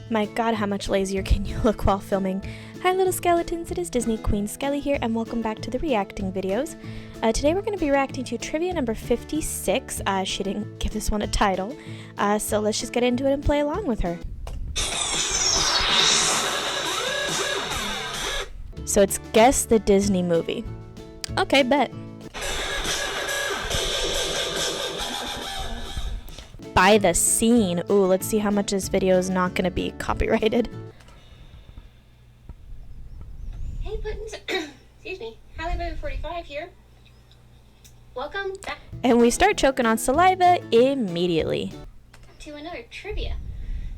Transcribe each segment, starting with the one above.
My god, how much lazier can you look while filming? Hi little skeletons, it is Disney Queen Skelly here, and welcome back to the reacting videos. Today we're going to be reacting to trivia number 56. She didn't give this one a title, so let's just get into it and play along with her. So it's Guess the Disney Movie. Okay, bet. By the scene. Ooh, let's see how much this video is not going to be copyrighted. Hey, Puddins. Excuse me. Hollywood45 here. Welcome back And we start choking on saliva immediately. to another trivia.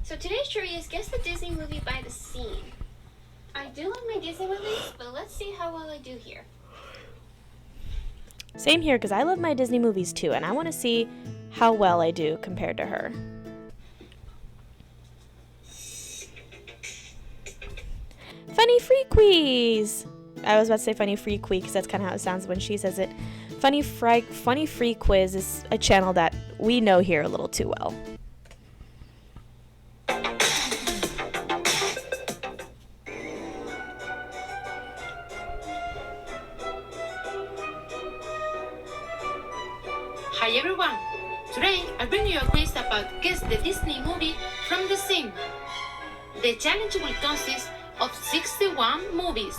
So today's trivia is Guess the Disney Movie by the Scene. I do love my Disney movies, but let's see how well I do here. Same here, because I love my Disney movies too, and I want to see how well I do compared to her. Funny free quiz! I was about to say funny free quiz because that's kind of how it sounds when she says it. Funny free quiz is a channel that we know here a little too well. Hi everyone! Today I bring you a quiz about Guess the Disney Movie from the Scene. The challenge will consist of 61 movies,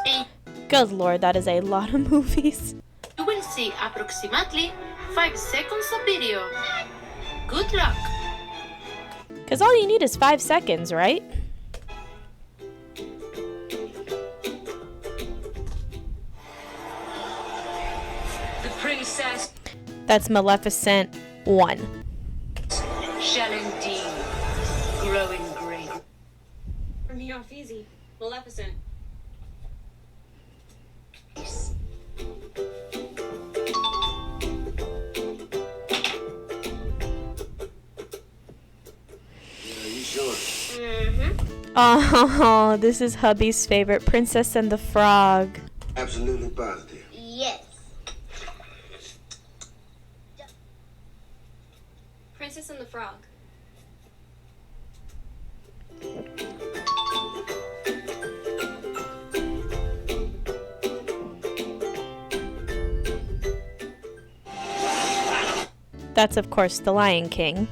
and Good lord, that is a lot of movies. you will see approximately 5 seconds of video. Good luck! Because all you need is 5 seconds, right? The Princess That's Maleficent 1. Shalendine, growing great. For me off easy. Maleficent. Oh, this is hubby's favorite, Princess and the Frog. Absolutely positive. Yes. Princess and the Frog. That's, of course, The Lion King.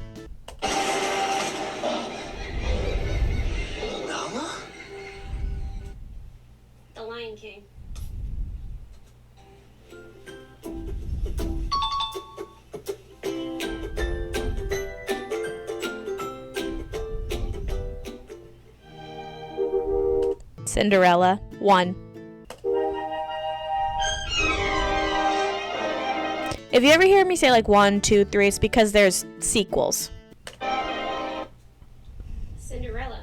The Lion King. Cinderella 1. If you ever hear me say like 1, 2, 3, it's because there's sequels. Cinderella.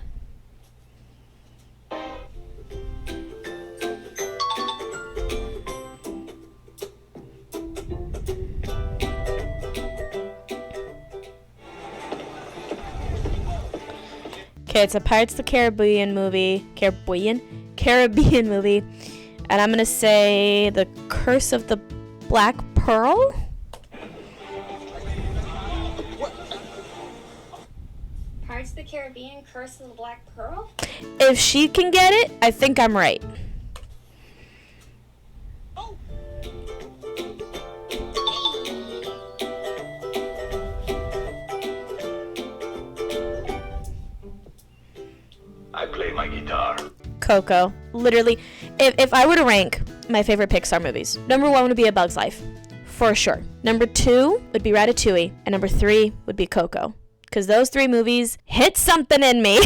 Okay, it's a Pirates of the Caribbean movie. Caribbean movie. And I'm gonna say The Curse of the Black Pearl? Pirates of the Caribbean, Curse of the Black Pearl? If she can get it, I think I'm right. I play my guitar. Coco. Literally, if I were to rank my favorite Pixar movies, number 1 would be A Bug's Life, for sure. Number 2 would be Ratatouille, and number 3 would be Coco. Because those 3 movies hit something in me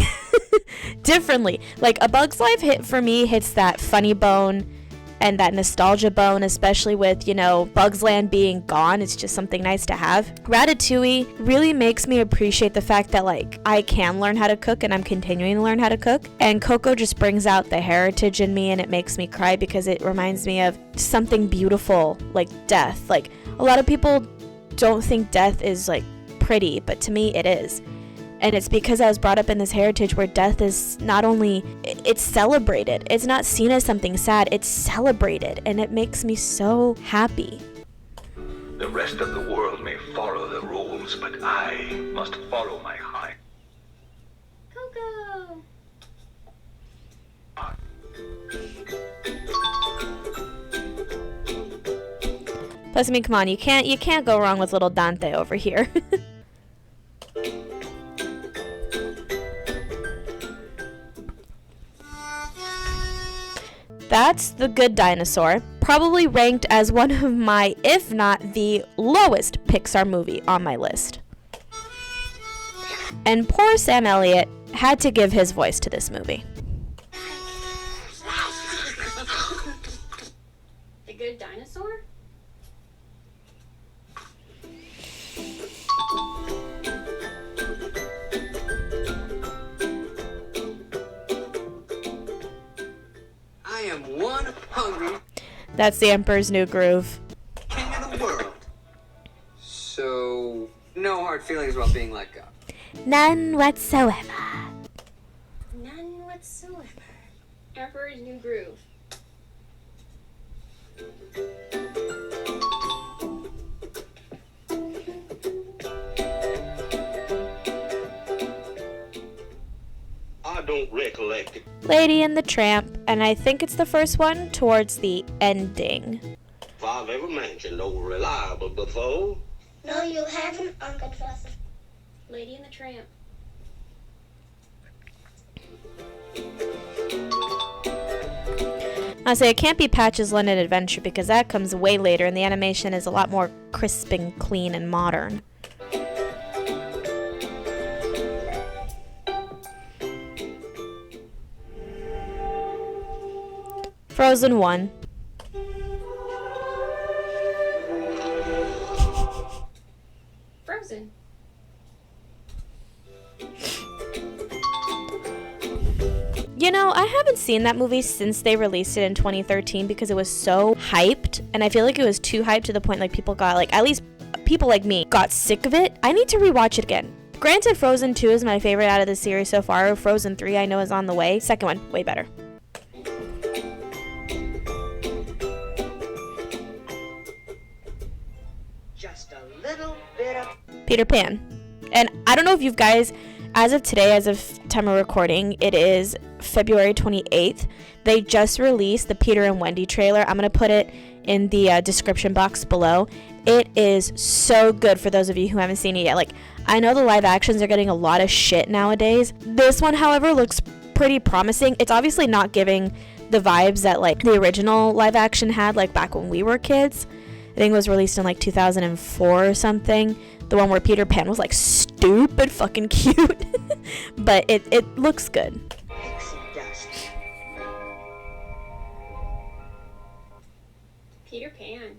differently. Like, A Bug's Life hits that funny bone and that nostalgia bone, especially with, you know, Bugs Land being gone. It's just something nice to have. Ratatouille really makes me appreciate the fact that, like, I can learn how to cook and I'm continuing to learn how to cook. And Coco just brings out the heritage in me, and it makes me cry because it reminds me of something beautiful, like death. Like, a lot of people don't think death is, like, pretty, but to me it is. And it's because I was brought up in this heritage where death is not only, it's celebrated. It's not seen as something sad, it's celebrated. And it makes me so happy. The rest of the world may follow the rules, but I must follow my heart. Coco! Plus, I mean, come on, you can't go wrong with little Dante over here. That's The Good Dinosaur, probably ranked as one of my, if not the lowest Pixar movie on my list. And poor Sam Elliott had to give his voice to this movie. The Good Dinosaur? I am one hungry That's The Emperor's New Groove. king of the world. So, no hard feelings about being let go. None whatsoever. None whatsoever. Emperor's New Groove. I don't recollect it. Lady and the Tramp, and I think it's the first one towards the ending. If I've ever mentioned no reliable before. No, you haven't, Uncle Joseph. Lady and the Tramp. I say it can't be Patch's London Adventure because that comes way later and the animation is a lot more crisp and clean and modern. Frozen 1. Frozen. You know, I haven't seen that movie since they released it in 2013 because it was so hyped, and I feel like it was too hyped to the point like people got, like, at least people like me got sick of it. I need to rewatch it again. Granted, Frozen 2 is my favorite out of the series so far. Frozen 3 I know is on the way. Second one, way better. Just a little bit of Peter Pan. And I don't know if you guys, as of today, as of time of recording, it is February 28th. They just released the Peter and Wendy trailer. I'm going to put it in the description box below. It is so good for those of you who haven't seen it yet. Like, I know the live actions are getting a lot of shit nowadays. This one, however, looks pretty promising. It's obviously not giving the vibes that, like, the original live action had, like, back when we were kids. I think it was released in, like, 2004 or something. The one where Peter Pan was, like, stupid fucking cute. But it looks good. pixie dust. Peter Pan.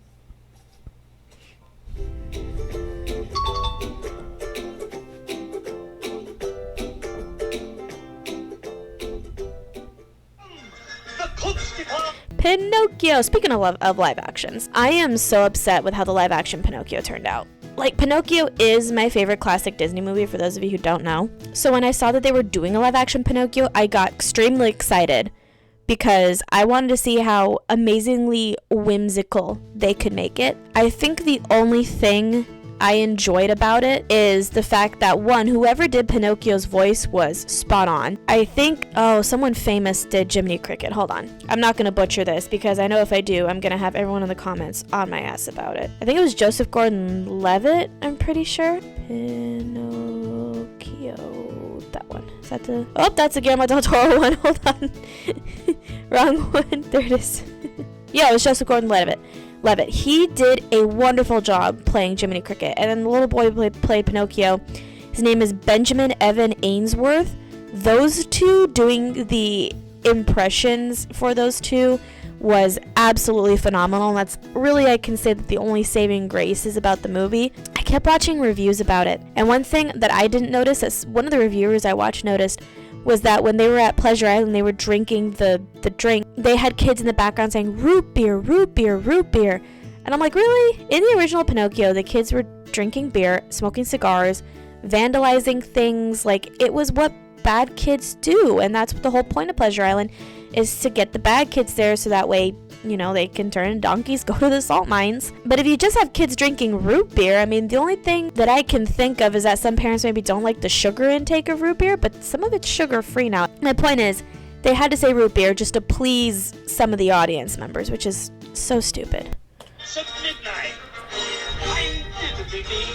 Pinocchio. Speaking of live actions, I am so upset with how the live action Pinocchio turned out. Like, Pinocchio is my favorite classic Disney movie, for those of you who don't know. So when I saw that they were doing a live action Pinocchio, I got extremely excited because I wanted to see how amazingly whimsical they could make it. I think the only thing I enjoyed about it is the fact that, one, whoever did Pinocchio's voice was spot on. I think, someone famous did Jiminy Cricket. Hold on. I'm not going to butcher this because I know if I do, I'm going to have everyone in the comments on my ass about it. I think it was Joseph Gordon-Levitt, I'm pretty sure. Pinocchio. That one. Is that the... Oh, that's the Guillermo del Toro one. Hold on. Wrong one. There it is. Yeah, it was Joseph Gordon-Levitt. He did a wonderful job playing Jiminy Cricket. And then the little boy who played Pinocchio, his name is Benjamin Evan Ainsworth. Those two, doing the impressions for those two was absolutely phenomenal. And that's really, I can say that the only saving grace is about the movie. I kept watching reviews about it. And one thing that I didn't notice, as one of the reviewers I watched noticed, was that when they were at Pleasure Island, they were drinking the drink, they had kids in the background saying, root beer, root beer, root beer. And I'm like, really? In the original Pinocchio, the kids were drinking beer, smoking cigars, vandalizing things. Like, it was what bad kids do. And that's what the whole point of Pleasure Island is, to get the bad kids there so that way, you know, they can turn into donkeys, go to the salt mines. But if you just have kids drinking root beer, I mean, the only thing that I can think of is that some parents maybe don't like the sugar intake of root beer, but some of it's sugar-free now. My point is, they had to say root beer just to please some of the audience members, which is so stupid. It's at midnight. Vicky.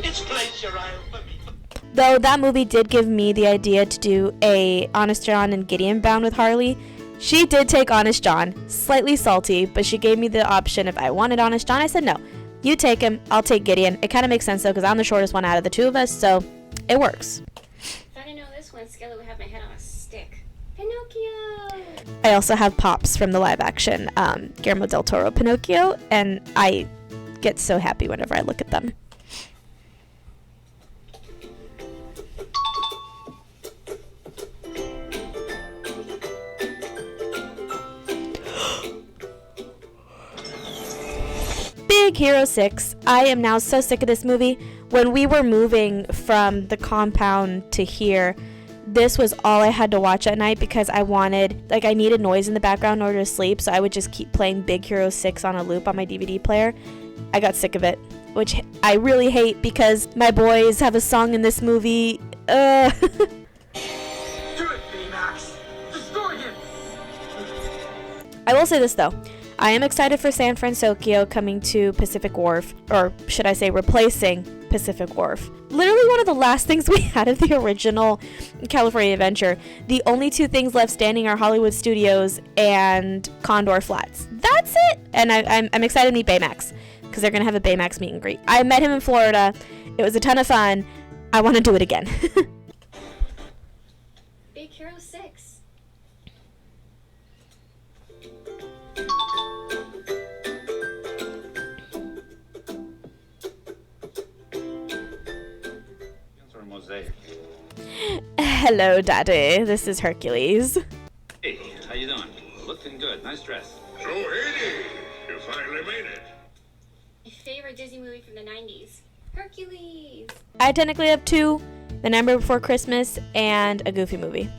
It's pleasure I'll be. Though that movie did give me the idea to do a Honest John and Gideon bound with Harley, she did take Honest John, slightly salty, but she gave me the option if I wanted Honest John. I said no. You take him, I'll take Gideon. It kind of makes sense though because I'm the shortest one out of the two of us, so it works. If I didn't know this one, Skella would have my head on a stick. Pinocchio! I also have Pops from the live action Guillermo del Toro Pinocchio, and I get so happy whenever I look at them. Big Hero 6. I am now so sick of this movie. When we were moving from the compound to here, this was all I had to watch at night because I needed noise in the background in order to sleep, so I would just keep playing Big Hero 6 on a loop on my DVD player. I got sick of it, which I really hate because my boys have a song in this movie. Do it, B-Max. Destroy him. I will say this though. I am excited for San Francisco coming to Pacific Wharf, or should I say replacing Pacific Wharf. Literally one of the last things we had of the original California Adventure. The only two things left standing are Hollywood Studios and Condor Flats. That's it! And I'm excited to meet Baymax, because they're going to have a Baymax meet and greet. I met him in Florida. It was a ton of fun. I want to do it again. Big Hero 6. Hello, Daddy. This is Hercules. Hey, how you doing? Looking good. Nice dress. So, Eddie, you finally made it. My favorite Disney movie from the 90s. Hercules! I technically have two. The Nightmare Before Christmas and a Goofy movie.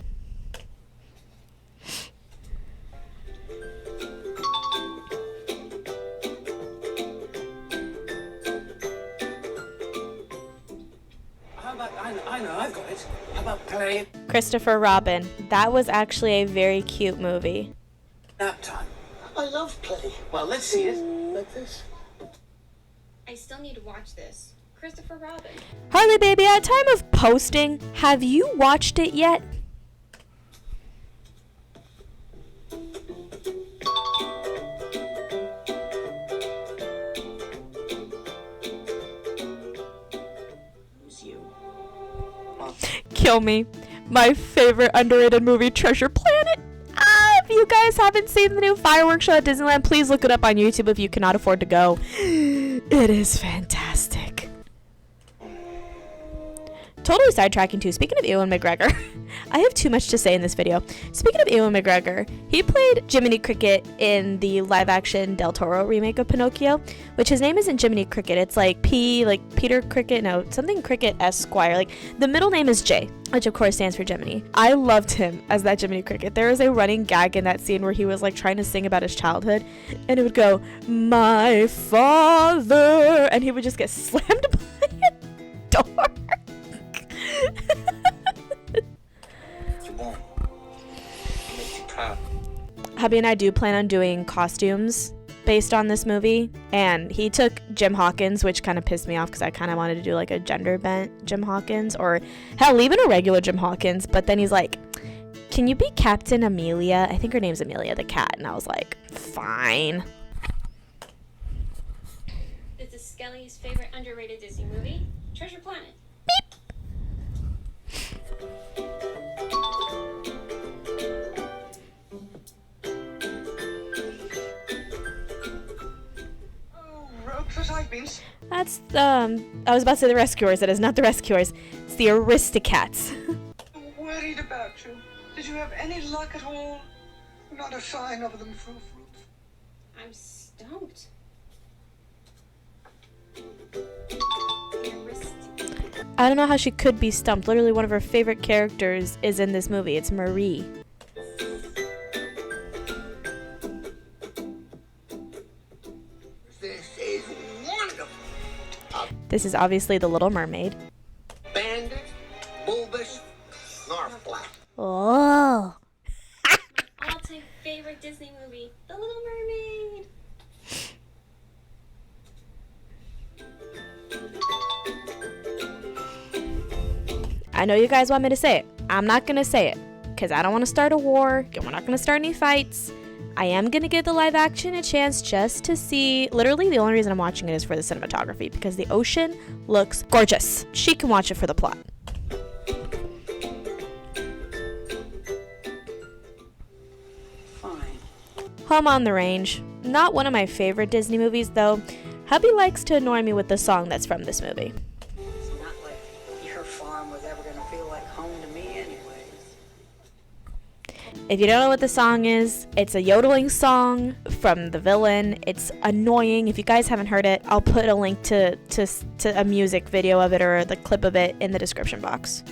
How about, I know, I've got it. How about play Christopher Robin. That was actually a very cute movie. nap time? I love play. Well, let's see it. Like this. I still need to watch this. Christopher Robin. Harley baby, at time of posting, have you watched it yet? Who's you? Kill me. My favorite underrated movie, Treasure Planet. If you guys haven't seen the new fireworks show at Disneyland, please look it up on YouTube if you cannot afford to go. It is fantastic. Totally sidetracking too. Speaking of Ewan McGregor, I have too much to say in this video. Speaking of Ewan McGregor, he played Jiminy Cricket in the live-action Del Toro remake of Pinocchio, which his name isn't Jiminy Cricket. It's like Peter Cricket, no, something Cricket Esquire. Like, the middle name is J, which of course stands for Jiminy. I loved him as that Jiminy Cricket. There was a running gag in that scene where he was like trying to sing about his childhood, and it would go, "My father," and he would just get slammed by a door. You won't. I'll make you proud. Hubby and I do plan on doing costumes based on this movie, and he took Jim Hawkins, which kind of pissed me off because I kind of wanted to do like a gender bent Jim Hawkins, or hell, even a regular Jim Hawkins, but then he's like, "Can you be Captain Amelia?" I think her name's Amelia the cat, and I was like, fine. This is Skelly's favorite underrated Disney movie, Treasure Planet. That's I was about to say the Rescuers. It is not the Rescuers. It's the Aristocats. Worried about you. Did you have any luck at all? Not a sign of them, Frou. I'm stumped. I don't know how she could be stumped. Literally one of her favorite characters is in this movie. It's Marie. This is wonderful. This is obviously The Little Mermaid. Bandit, bulbous, Norflat. Oh. My all-time favorite Disney movie, The Little Mermaid. I know you guys want me to say it. I'm not going to say it because I don't want to start a war. We're not going to start any fights. I am going to give the live action a chance just to see. Literally, the only reason I'm watching it is for the cinematography because the ocean looks gorgeous. She can watch it for the plot. Fine. Home on the Range. Not one of my favorite Disney movies, though. Hubby likes to annoy me with the song that's from this movie. It's not like your farm was ever gonna feel like home to me anyways. If you don't know what the song is, it's a yodeling song from the villain. It's annoying. If you guys haven't heard it, I'll put a link to a music video of it or the clip of it in the description box.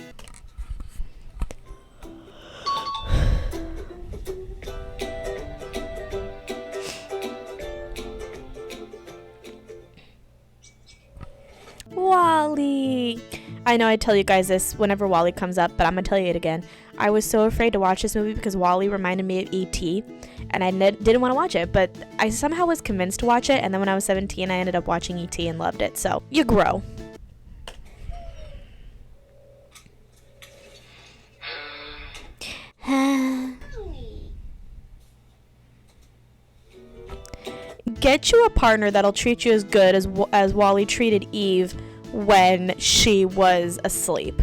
WALL-E. I know I tell you guys this whenever WALL-E comes up, but I'm gonna tell you it again. I was so afraid to watch this movie because WALL-E reminded me of E.T. and I didn't want to watch it, but I somehow was convinced to watch it, and then when I was 17 I ended up watching E.T. and loved it, so you grow. Get you a partner that'll treat you as good as WALL-E treated Eve when she was asleep.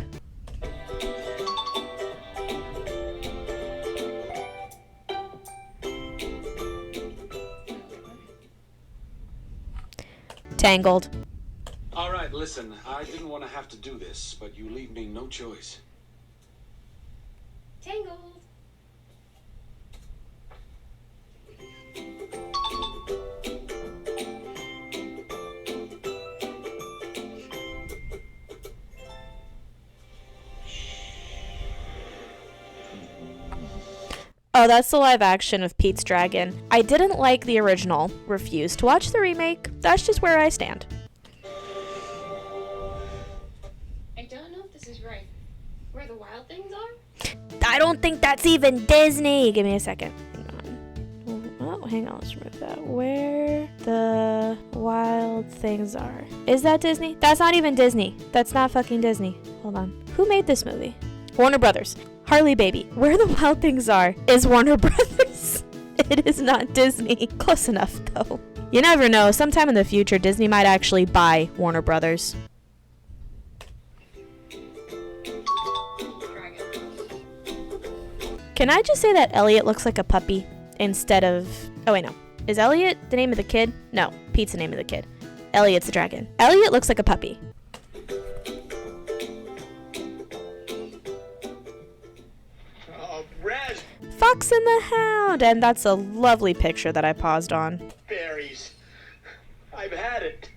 Tangled. All right, listen, I didn't want to have to do this, but you leave me no choice. Tangled. Oh, that's the live action of Pete's Dragon. I didn't like the original. Refused to watch the remake. That's just where I stand. I don't know if this is right. Where the wild things are? I don't think that's even Disney. Give me a second. Hang on. Oh, hang on. Let's remove that. Where the wild things are. Is that Disney? That's not even Disney. That's not fucking Disney. Hold on. Who made this movie? Warner Brothers. Harley Baby. Where the Wild Things Are is Warner Brothers. It is not Disney. Close enough, though. You never know. Sometime in the future, Disney might actually buy Warner Brothers. Can I just say that Elliot looks like a puppy instead of... Oh, wait, no. Is Elliot the name of the kid? No. Pete's the name of the kid. Elliot's the dragon. Elliot looks like a puppy. Fox and the Hound, and that's a lovely picture that I paused on. Berries. I've had it.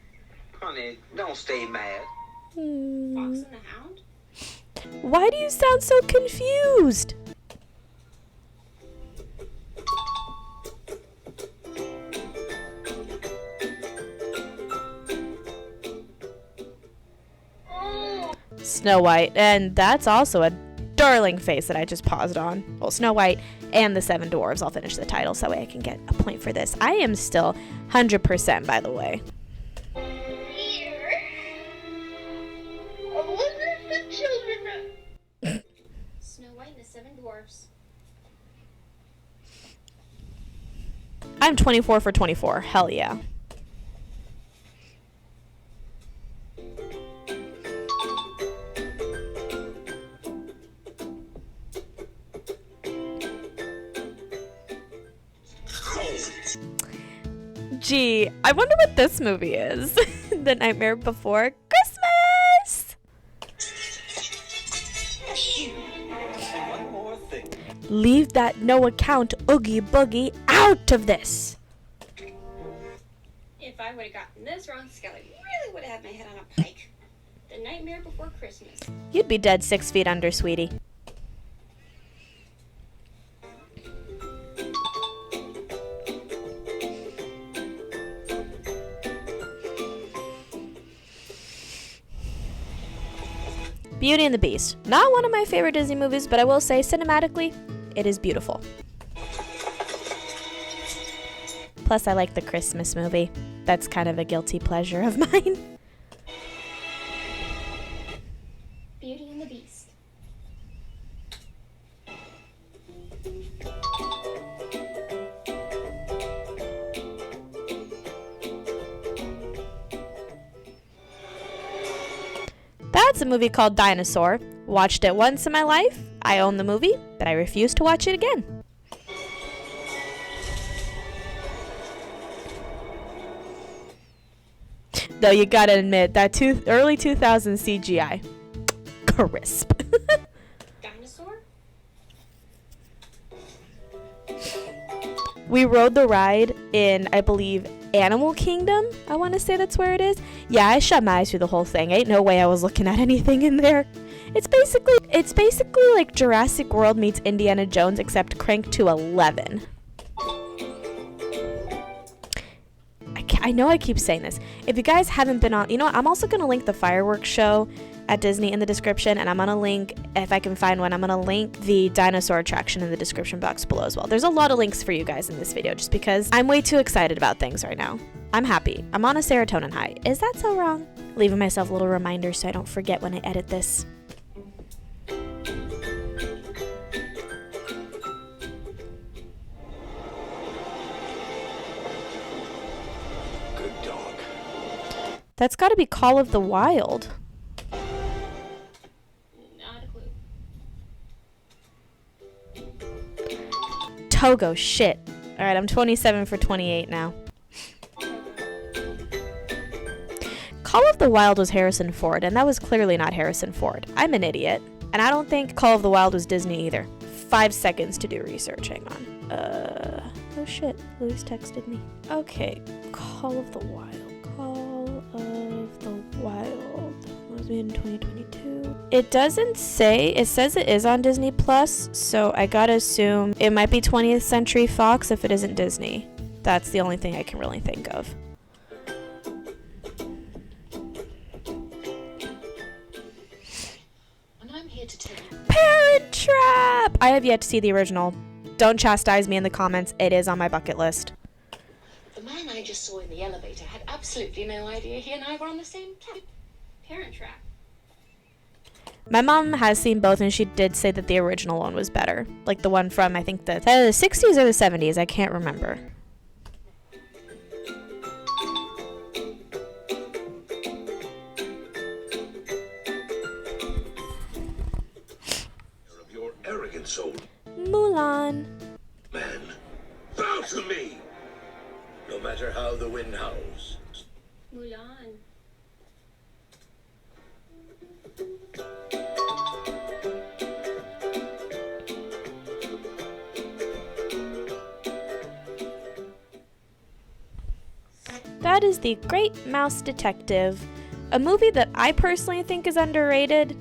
Honey, don't stay mad. Fox and the Hound? Why do you sound so confused? Snow White, and that's also a darling face that I just paused on. Well, Snow White and the Seven Dwarves. I'll finish the title so that way I can get a point for this. I am still 100%, by the way. Here. I wonder if the children Snow White and the Seven Dwarfs. I'm 24 for 24. Hell yeah. Gee, I wonder what this movie is. The Nightmare Before Christmas! And one more thing. Leave that no account Oogie Boogie out of this! If I would have gotten this wrong, Skelly really would have had my head on a pike. The Nightmare Before Christmas. You'd be dead 6 feet under, sweetie. Beauty and the Beast. Not one of my favorite Disney movies, but I will say cinematically, it is beautiful. Plus, I like the Christmas movie. That's kind of a guilty pleasure of mine. Beauty and the Beast. that's a movie called Dinosaur. Watched it once in my life. I own the movie, but I refuse to watch it again. Though you gotta admit, that early 2000s CGI. Crisp. Dinosaur? We rode the ride in, I believe, Animal Kingdom. I want to say that's where it is. Yeah, I shut my eyes through the whole thing. Ain't no way I was looking at anything in there. It's basically like Jurassic World meets Indiana Jones, except cranked to 11. I know I keep saying this. If you guys haven't been on, you know what? I'm also going to link the fireworks show at Disney in the description, and I'm going to link, if I can find one, I'm going to link the dinosaur attraction in the description box below as well. There's a lot of links for you guys in this video just because I'm way too excited about things right now. I'm happy. I'm on a serotonin high. Is that so wrong? Leaving myself a little reminder so I don't forget when I edit this. That's got to be Call of the Wild. Not a clue. Togo, shit. Alright, I'm 27 for 28 now. Call of the Wild was Harrison Ford, and that was clearly not Harrison Ford. I'm an idiot. And I don't think Call of the Wild was Disney either. 5 seconds to do research, hang on. Oh shit, Louis texted me. Okay, Call of the Wild. Call of the Wild. It was made in 2022. It doesn't say. It says it is on Disney Plus, so I gotta assume it might be 20th Century Fox if it isn't Disney. That's the only thing I can really think of. And I'm here to tell you. Parent Trap! I have yet to see the original. Don't chastise me in the comments. It is on my bucket list. The man I just saw in the elevator had absolutely no idea he and I were on the same planet. Parent Trap. My mom has seen both, and she did say that the original one was better. Like the one from, I think, the 60s or the 70s. I can't remember. Of your arrogant soul, Mulan. man, bow to me. No matter how the wind howls. Mulan. That is The Great Mouse Detective, a movie that I personally think is underrated,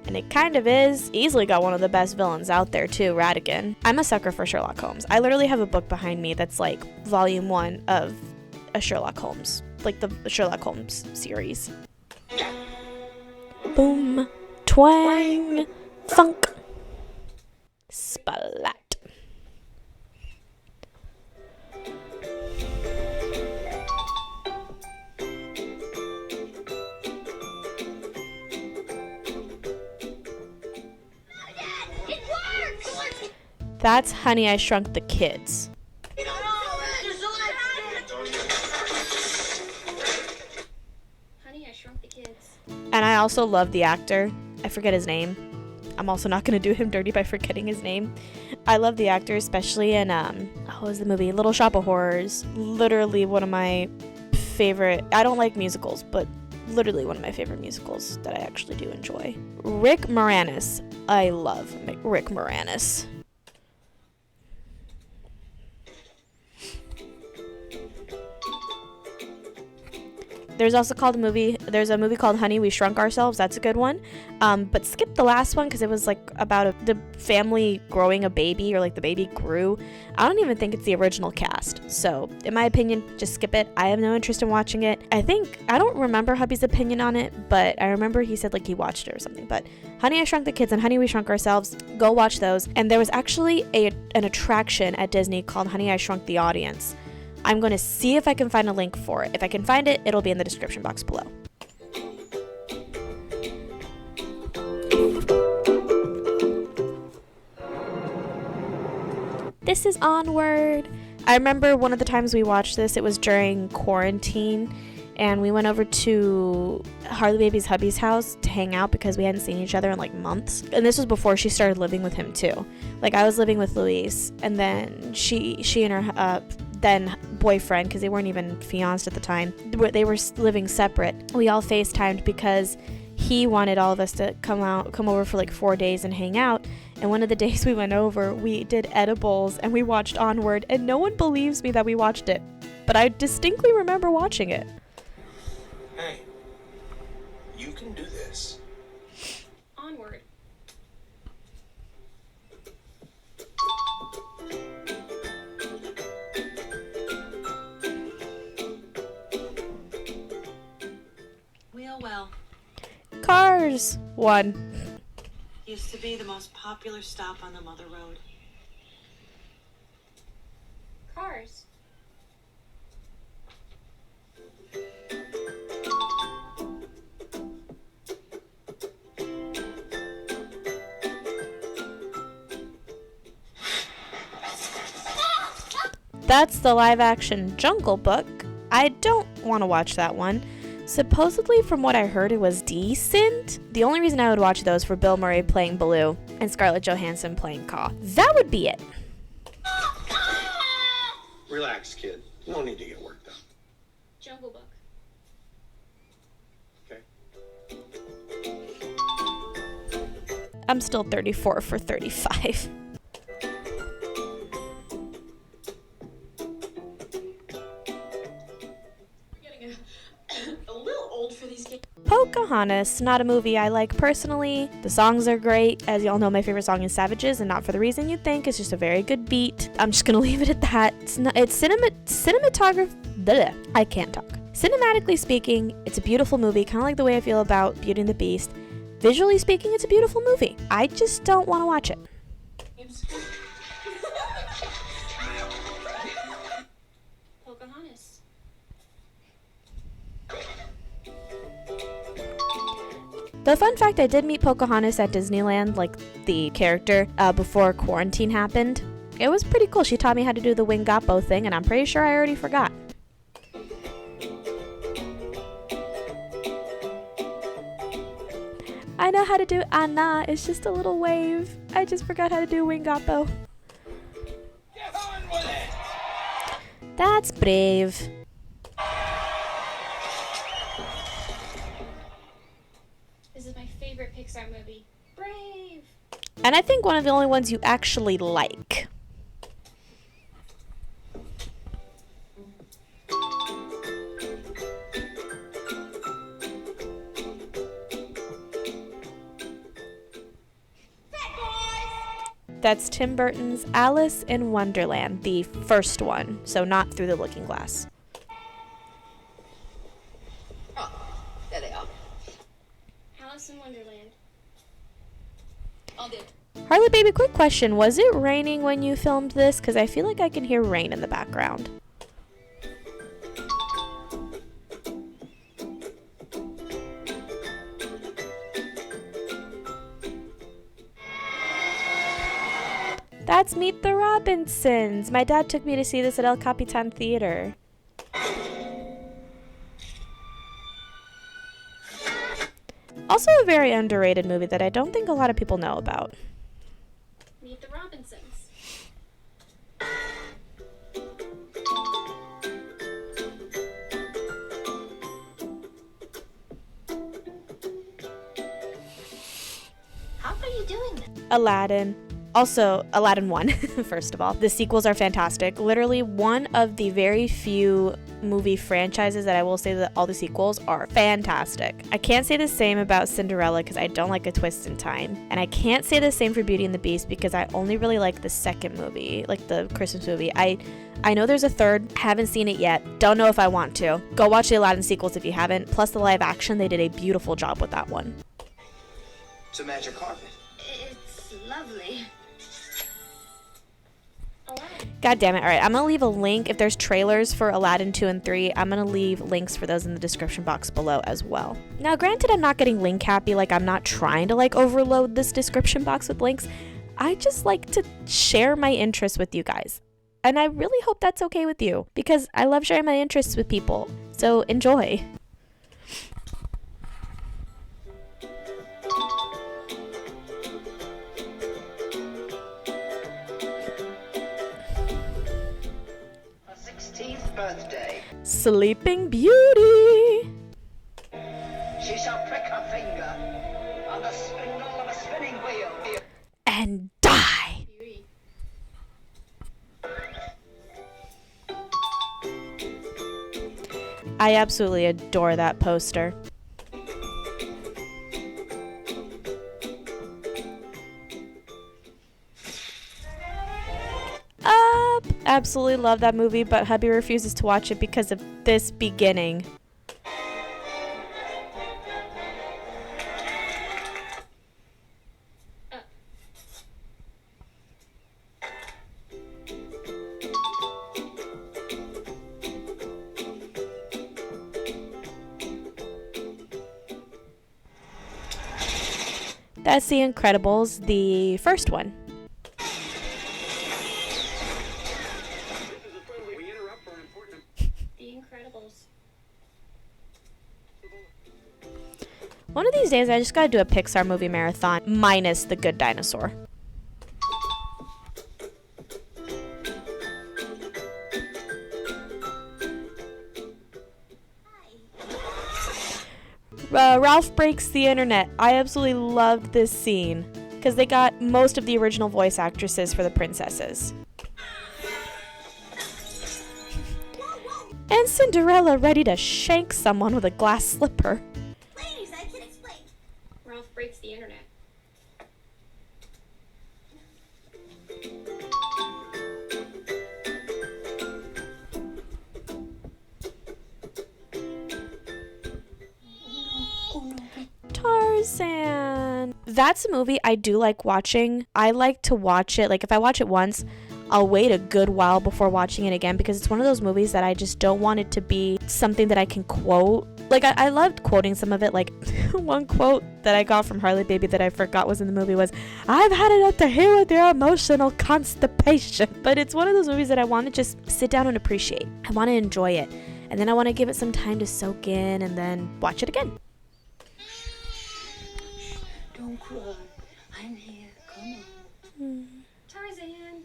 and it kind of is. Easily got one of the best villains out there too, Ratigan. I'm a sucker for Sherlock Holmes. I literally have a book behind me that's like volume 1 of a Sherlock Holmes, like the Sherlock Holmes series. Boom, twang, funk, splat. It works! That's Honey, I Shrunk the Kids. Honey, I Shrunk the Kids. And I also love the actor. I forget his name. I'm also not going to do him dirty by forgetting his name. I love the actor, especially in, what was the movie? Little Shop of Horrors. Literally one of my favorite, I don't like musicals, but literally one of my favorite musicals that I actually do enjoy. Rick Moranis. I love Rick Moranis. There's a movie called Honey, We Shrunk Ourselves. That's a good one. But skip the last one because it was like about the family growing a baby, or like the baby grew. I don't even think it's the original cast. So in my opinion, just skip it. I have no interest in watching it. I don't remember hubby's opinion on it, but I remember he said like he watched it or something. But Honey, I Shrunk the Kids and Honey, We Shrunk Ourselves, go watch those. And there was actually an attraction at Disney called Honey, I Shrunk the Audience. I'm going to see if I can find a link for it. If I can find it, it'll be in the description box below. This is Onward. I remember one of the times we watched this, it was during quarantine, and we went over to Harley Baby's hubby's house to hang out because we hadn't seen each other in like months. And this was before she started living with him too. Like, I was living with Louise, and then she and her then boyfriend, because they weren't even fianced at the time, they were living separate. We all FaceTimed because he wanted all of us to come over for like 4 days and hang out. And one of the days we went over, we did edibles and we watched Onward, and no one believes me that we watched it, but I distinctly remember watching it. Hey, you can do this. Onward. Well, Cars 1. used to be the most popular stop on the Mother Road. Cars. That's the live-action Jungle Book. I don't want to watch that one. Supposedly, from what I heard, it was decent. The only reason I would watch those for Bill Murray playing Baloo and Scarlett Johansson playing Ka. That would be it. Relax, kid. No need to get worked up. Jungle Book. Okay. I'm still 34 for 35. Pocahontas, not a movie I like personally. The songs are great. As y'all know, my favorite song is Savages, and not for the reason you'd think. It's just a very good beat. I'm just gonna leave it at that. It's cinematography. I can't talk. Cinematically speaking, it's a beautiful movie, kind of like the way I feel about Beauty and the Beast. Visually speaking, it's a beautiful movie. I just don't want to watch it. Pocahontas. The fun fact, I did meet Pocahontas at Disneyland, like the character, before quarantine happened. It was pretty cool. She taught me how to do the Wingapo thing, and I'm pretty sure I already forgot. I know how to do Anna. It's just a little wave. I just forgot how to do Wingapo. Get on with it! That's brave. This is my favorite Pixar movie. Brave. And I think one of the only ones you actually like. That's Tim Burton's Alice in Wonderland, the first one, so not Through the Looking Glass. Oh, there they are. Alice in Wonderland. All good. Harley Baby, quick question. Was it raining when you filmed this? Because I feel like I can hear rain in the background. That's Meet the Robinsons. My dad took me to see this at El Capitan Theater. Also a very underrated movie that I don't think a lot of people know about. Meet the Robinsons. How are you doing this? Aladdin. Also, Aladdin 1, first of all. The sequels are fantastic. Literally one of the very few movie franchises that I will say that all the sequels are fantastic. I can't say the same about Cinderella because I don't like a twist in time. And I can't say the same for Beauty and the Beast because I only really like the second movie, like the Christmas movie. I know there's a third, haven't seen it yet, don't know if I want to. Go watch the Aladdin sequels if you haven't. Plus the live action, they did a beautiful job with that one. It's a magic carpet. It's lovely. God damn it. Alright, I'm going to leave a link. If there's trailers for Aladdin 2 and 3, I'm going to leave links for those in the description box below as well. Now, granted, I'm not getting link happy. Like, I'm not trying to, like, overload this description box with links. I just like to share my interests with you guys. And I really hope that's okay with you because I love sharing my interests with people. So enjoy. Her 16th birthday. Sleeping Beauty. She shall prick her finger on the spindle of a spinning wheel. And die. I absolutely adore that poster. Absolutely love that movie, but hubby refuses to watch it because of this beginning. That's The Incredibles, the first one. The Incredibles. One of these days, I just gotta do a Pixar movie marathon, minus The Good Dinosaur. Ralph Breaks the Internet. I absolutely loved this scene because they got most of the original voice actresses for the princesses. And Cinderella ready to shank someone with a glass slipper. Ladies, I can explain. Ralph Breaks the Internet. Tarzan. That's a movie I do like watching. I like to watch it. Like, if I watch it once, I'll wait a good while before watching it again because it's one of those movies that I just don't want it to be something that I can quote. Like, I loved quoting some of it. Like, one quote that I got from Harley Baby that I forgot was in the movie was, "I've had it up to here with your emotional constipation." But it's one of those movies that I want to just sit down and appreciate. I want to enjoy it. And then I want to give it some time to soak in and then watch it again. Don't cry. I'm here. Come on. Tarzan.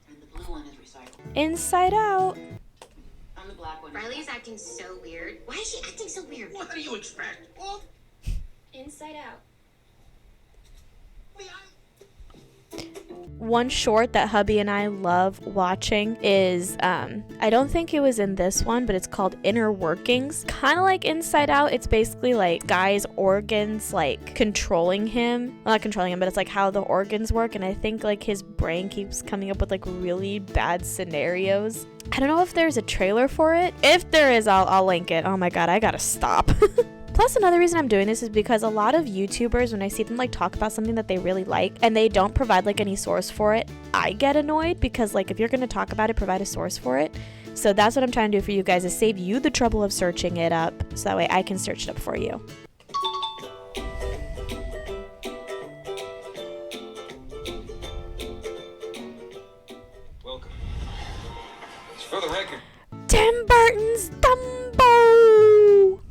And the blue one is recycled. Inside Out. And the black one. Riley's acting so weird. Why is she acting so weird? What do you expect? Oh, Inside Out. One short that hubby and I love watching is, I don't think it was in this one, but it's called Inner Workings. Kind of like Inside Out. It's basically like Guy's organs, like controlling him. Well, not controlling him, but it's like how the organs work. And I think like his brain keeps coming up with like really bad scenarios. I don't know if there's a trailer for it. If there is, I'll link it. Oh my God, I gotta stop. Plus, another reason I'm doing this is because a lot of YouTubers, when I see them like talk about something that they really like and they don't provide like any source for it, I get annoyed because like if you're going to talk about it, provide a source for it. So that's what I'm trying to do for you guys, is save you the trouble of searching it up so that way I can search it up for you. Welcome. It's for the record. Tim Burton's Dumbo!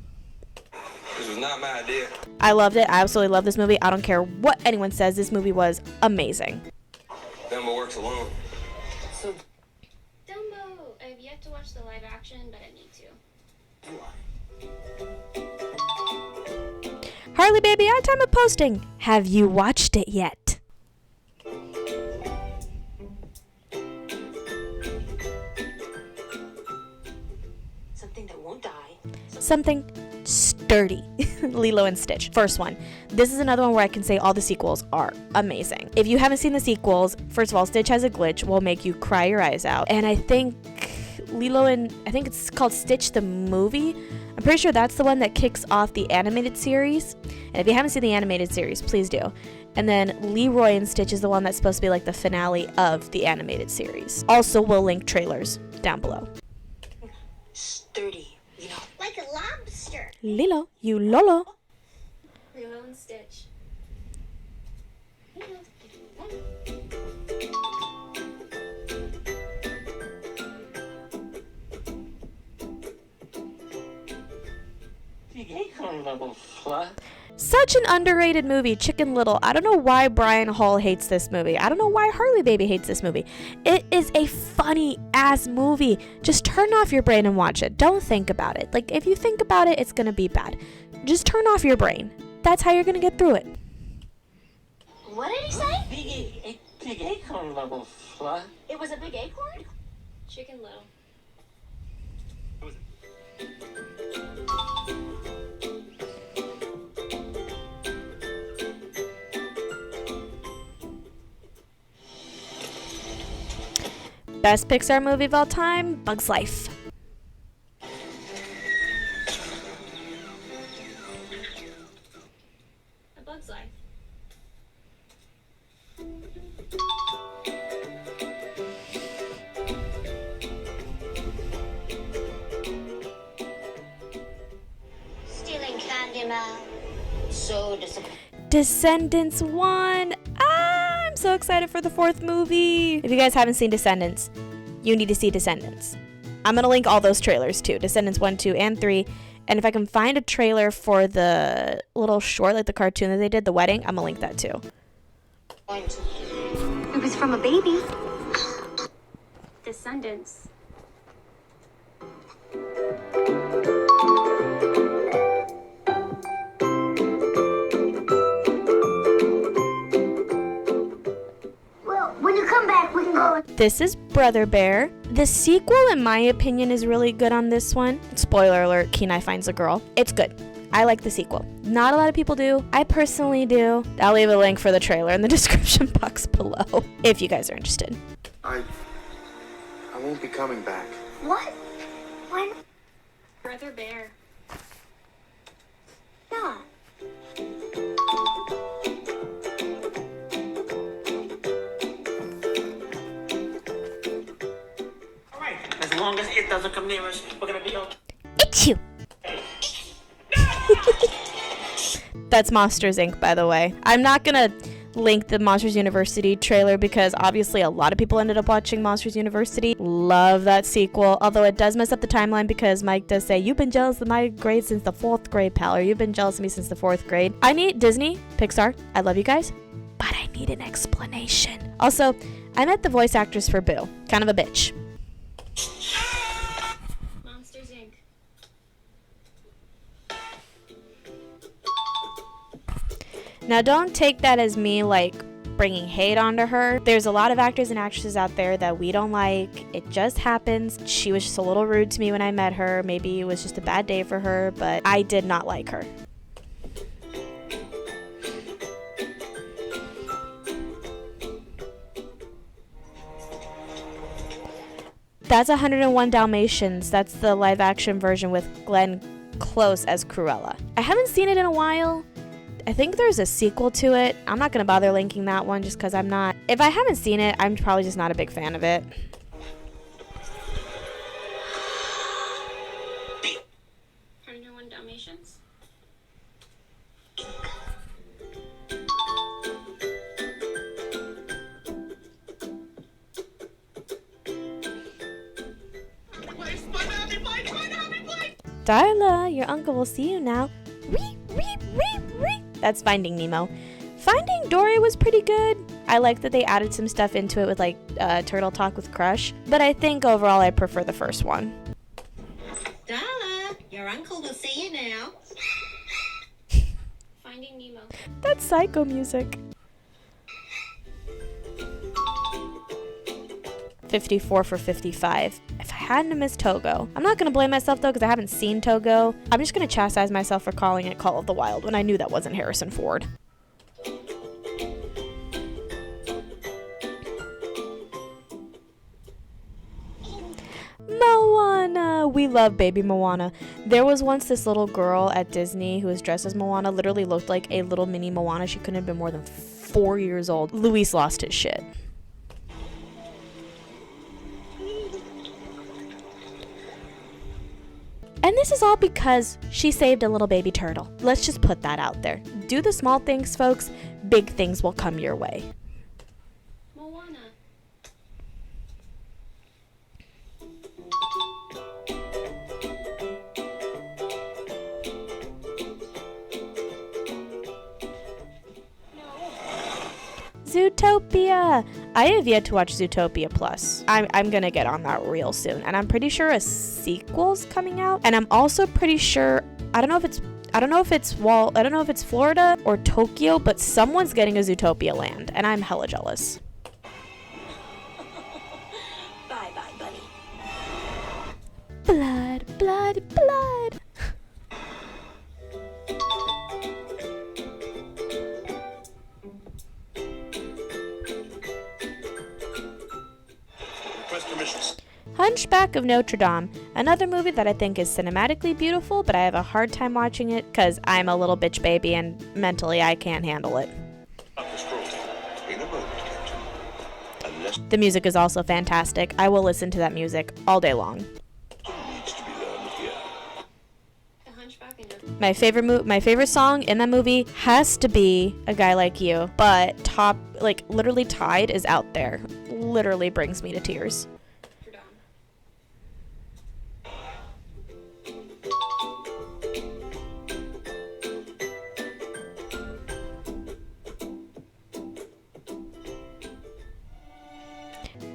This was not my idea. I loved it. I absolutely love this movie. I don't care what anyone says. This movie was amazing. Dumbo works alone. Dumbo. I've yet to watch the live action, but I need to. Harley Baby, on time of posting. Have you watched it yet? Something that won't die. Something sturdy. Lilo and Stitch. First one. This is another one where I can say all the sequels are amazing. If you haven't seen the sequels, first of all, Stitch has a glitch, will make you cry your eyes out. And I think I think it's called Stitch the Movie. I'm pretty sure that's the one that kicks off the animated series. And if you haven't seen the animated series, please do. And then Leroy and Stitch is the one that's supposed to be like the finale of the animated series. Also, we'll link trailers down below. Sturdy, you know. Like a lobster. Lilo, you Lolo. Lilo and Stitch. level flat. Such an underrated movie, Chicken Little. I don't know why Brian Hall hates this movie. I don't know why Harley Baby hates this movie. It is a funny ass movie. Just turn off your brain and watch it. Don't think about it. Like, if you think about it, it's gonna be bad. Just turn off your brain. That's how you're gonna get through it. What did he say? Big acorn level flat. It was a big acorn? Chicken Little. Best Pixar movie of all time, Bug's Life. A Bug's Life. Stealing candy, Mal. So disappointed. Descendants 1. I'm so excited for the 4th movie. If you guys haven't seen Descendants, you need to see Descendants. I'm going to link all those trailers too. Descendants 1, 2, and 3. And if I can find a trailer for the little short, like the cartoon that they did, The Wedding, I'm going to link that too. It was from a baby. Descendants. Well, when you come back, we can go. This is Brother Bear. The sequel, in my opinion, is really good on this one. Spoiler alert, Kenai finds a girl. It's good. I like the sequel. Not a lot of people do. I personally do. I'll leave a link for the trailer in the description box below if you guys are interested. I won't be coming back. What? Why? Brother Bear. Not. Alright, as long as it doesn't come near us, we're gonna be okay. It's you. That's Monsters Inc., by the way. I'm not gonna link the Monsters University trailer because obviously a lot of people ended up watching Monsters University. Love that sequel, although it does mess up the timeline because Mike does say, you've been jealous of my grade since the 4th grade, pal, or you've been jealous of me since the 4th grade. I need Disney, Pixar, I love you guys, but I need an explanation. Also, I met the voice actress for Boo. Kind of a bitch. Monsters Inc. Now, don't take that as me, like, bringing hate onto her. There's a lot of actors and actresses out there that we don't like. It just happens. She was just a little rude to me when I met her. Maybe it was just a bad day for her, but I did not like her. That's 101 Dalmatians. That's the live-action version with Glenn Close as Cruella. I haven't seen it in a while. I think there's a sequel to it. I'm not going to bother linking that one just because I'm not... If I haven't seen it, I'm probably just not a big fan of it. Dalmatians. Darla, your uncle will see you now. Wee, wee, wee, wee. That's Finding Nemo. Finding Dory was pretty good. I like that they added some stuff into it with like Turtle Talk with Crush. But I think overall I prefer the first one. Darla, your uncle will see you now. Finding Nemo. That's Psycho music. 54 for 55. If I hadn't missed Togo. I'm not going to blame myself though because I haven't seen Togo. I'm just going to chastise myself for calling it Call of the Wild when I knew that wasn't Harrison Ford. Moana! We love baby Moana. There was once this little girl at Disney who was dressed as Moana, literally looked like a little mini Moana. She couldn't have been more than 4 years old. Luis lost his shit. And this is all because she saved a little baby turtle. Let's just put that out there. Do the small things, folks. Big things will come your way. Moana. yeah, I have yet to watch Zootopia Plus. I'm gonna get on that real soon, and I'm pretty sure a sequel's coming out. And I'm also pretty sure, I don't know if it's Florida or Tokyo, but someone's getting a Zootopia land, and I'm hella jealous. Bye bye, buddy. Blood, blood, blood. Hunchback of Notre Dame, another movie that I think is cinematically beautiful, but I have a hard time watching it because I'm a little bitch baby and mentally I can't handle it. The music is also fantastic. I will listen to that music all day long. My favorite song in that movie has to be A Guy Like You, but literally tied is Out There. Literally brings me to tears.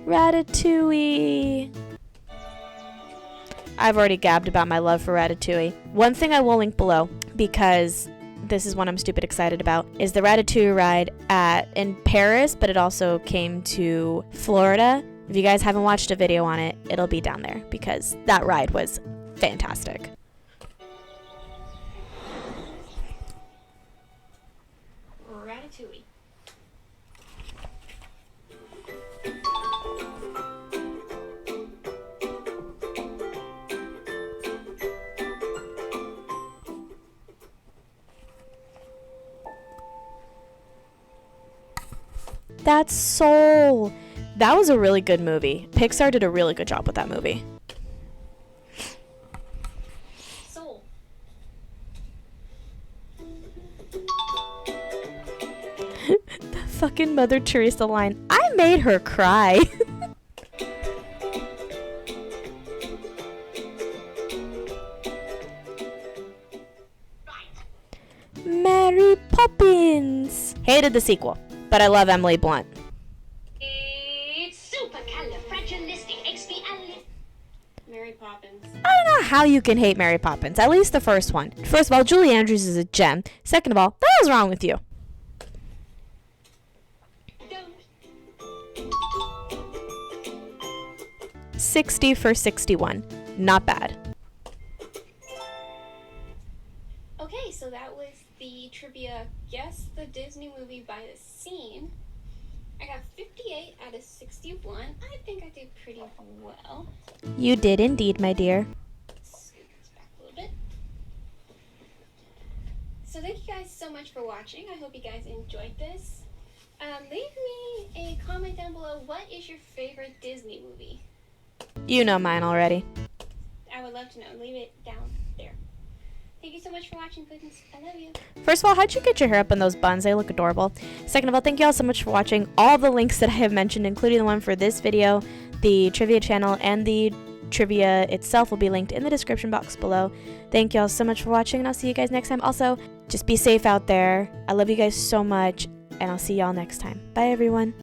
Ratatouille. I've already gabbed about my love for Ratatouille. One thing I will link below, because this is one I'm stupid excited about, is the Ratatouille ride in Paris, but it also came to Florida. If you guys haven't watched a video on it, it'll be down there because that ride was fantastic. Ratatouille. That's Soul. That was a really good movie. Pixar did a really good job with that movie. Soul. The fucking Mother Teresa line. I made her cry. Mary Poppins. Hated the sequel, but I love Emily Blunt. It's supercalifragilisticexpialidocious. Mary Poppins. I don't know how you can hate Mary Poppins, at least the first one. First of all, Julie Andrews is a gem. Second of all, what the hell's wrong with you? 60 for 61. Not bad. Okay, so that was the trivia Guess the Disney Movie by the Scene. I got 58 out of 61. I think I did pretty well. You did indeed, my dear. Scoot this back a little bit. So thank you guys so much for watching. I hope you guys enjoyed this. Leave me a comment down below. What is your favorite Disney movie? You know mine already. I would love to know. Leave it down there. Thank you so much for watching, Puddins. I love you. First of all, how'd you get your hair up in those buns? They look adorable. Second of all, thank you all so much for watching. All the links that I have mentioned, including the one for this video, the trivia channel, and the trivia itself will be linked in the description box below. Thank you all so much for watching, and I'll see you guys next time. Also, just be safe out there. I love you guys so much, and I'll see y'all next time. Bye, everyone.